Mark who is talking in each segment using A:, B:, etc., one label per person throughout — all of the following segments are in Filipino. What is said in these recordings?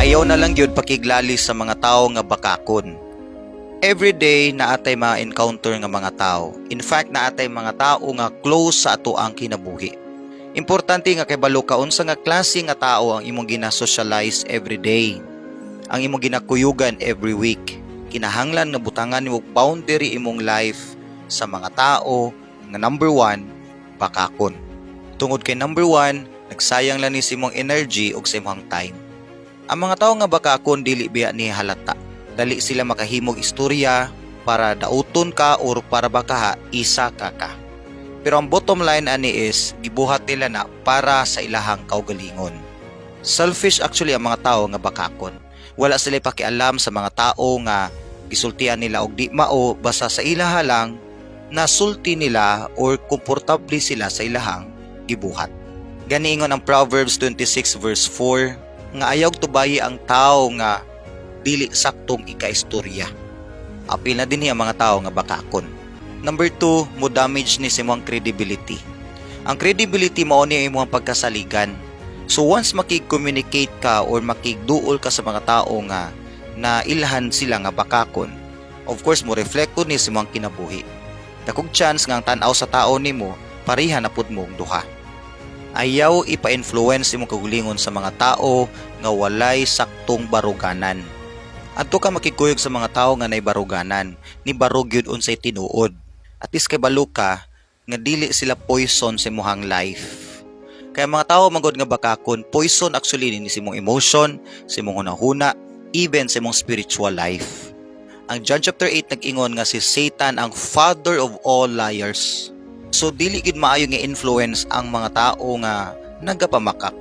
A: Ayaw na lang yun pakiglali sa mga tao nga bakakon. Everyday na atay ma-encounter nga mga tao. In fact, na atay mga tao nga close sa ato ang kinabuhi. Importante nga kay balo ka unsa nga klase nga tao ang imong gina-socialize everyday. Ang imong ginakuyugan every week. Kinahanglan nga butangan nimo boundary imong life sa mga tao nga number 1, bakakon. Tungod kay number 1, nagsayang lang ni sa imong energy ug sa imong time. Ang mga tao nga bakakon dili biya ni halata. Dali sila makahimog istorya para dauton ka or para baka isa ka. Pero ang bottom line ani is gibuhat nila na para sa ilahang kaugalingon. Selfish actually ang mga tao nga bakakon. Wala sila pakialam sa mga tao nga gisultian nila og di mao basta sa ilaha lang nasulti nila or komportable sila sa ilahang gibuhat. Ganiingon ang Proverbs 26 verse 4 nga ayaw tubayi ang tao nga dili saktong ikaistorya. Apil na din ang mga tao nga bakakon. Number 2, mo damage ni sa imong credibility. Ang credibility mao ni imong pagkasaligan. So once makig-communicate ka or makigduol ka sa mga tao nga na ilhan sila nga bakakon, of course mo reflect ni sa imong kinabuhi. Dakog chance nga ang tan-aw sa tao nimo pareha na pud mong duha. Ayaw ipa-influence imong kagulingon sa mga tao nga walay saktong baruganan. Adto ka makikuyog sa mga tao nga nay baruganan, ni barog yun unsay tinuod. At least kay balo ka nga dili sila poison sa imong life. Kaya mga tao magod nga bakakon, poison actually ni sa imong emotion, sa imong hunahuna, even sa imong spiritual life. Ang John chapter 8 nag-ingon nga si Satan ang father of all liars. So dili gid maayo nga influence ang mga tao nga nagapamakak.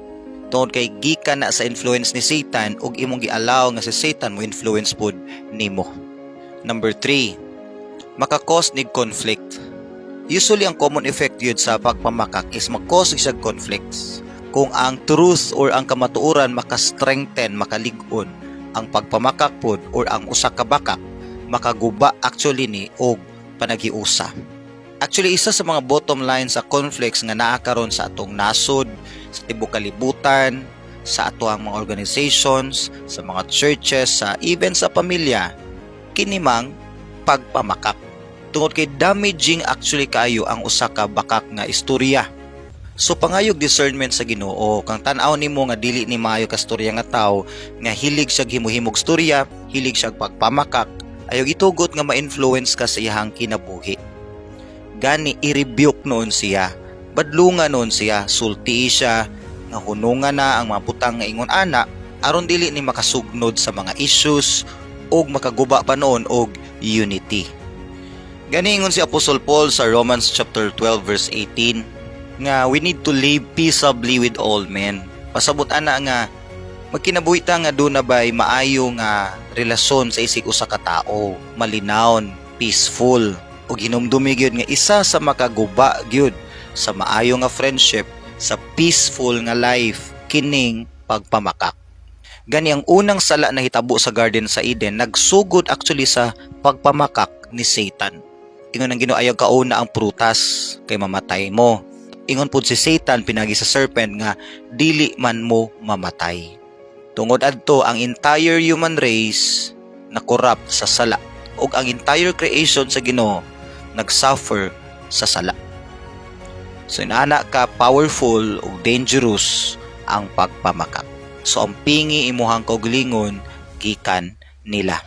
A: Tungod kay gikan na sa influence ni Satan ug imong giallow nga si Satan mo influence pod nimo. Number 3, maka-cause nig conflict. Usually ang common effect yun sa pagpamakak is mag-cause siya conflicts. Kung ang truth or ang kamatuoran maka-strengthen, makalig-on, ang pagpamakak pod or ang usa ka bakak makaguba actually ni og panaghiusa. Actually, isa sa mga bottom line sa conflicts nga naa karon sa atong nasod, sa tibuok kalibutan, sa ato ang mga organizations, sa mga churches, sa even sa pamilya, kinimang pagpamakak. Tungod kay damaging actually kayo ang usa ka bakak nga istorya. So pangayog discernment sa Ginoo, kang tan-aw nimo nga dili ni maayo ka istorya nga tawo, nga hilig siya himuhimog istorya, hilig siya pagpamakak, ayaw itugot nga ma-influence ka sa iyang kinabuhi. Gani i-rebuke noon siya, badlungan noon siya, sulti siya, nga hunungan na ang mga butang nga ingon ana, aron dili ni makasugnod sa mga issues og makaguba pa noon og unity. Gani ingon si Apostle Paul sa Romans chapter 12 verse 18 nga we need to live peaceably with all men. Pasabot ana nga magkinabuhi ta nga doon na ba'y maayo nga relasyon sa isig usa ka tawo, malinawon, peaceful. O hinumdumi gyud nga isa sa makaguba gyud sa maayo nga friendship, sa peaceful nga life kining pagpamakak. Gani ang unang sala na hitabo sa Garden sa Eden nagsugod actually sa pagpamakak ni Satan. Ingon ang Ginoo ayaw kauna ang prutas kay mamatay mo. Ingon pud si Satan pinagi sa serpent nga dili man mo mamatay. Tungod adto ang entire human race na corrupt sa sala ug ang entire creation sa Ginoo nagsuffer sa sala. So inaana ka powerful o dangerous ang pagpamakak. So ang pingi imuhang kaugalingon gikan nila.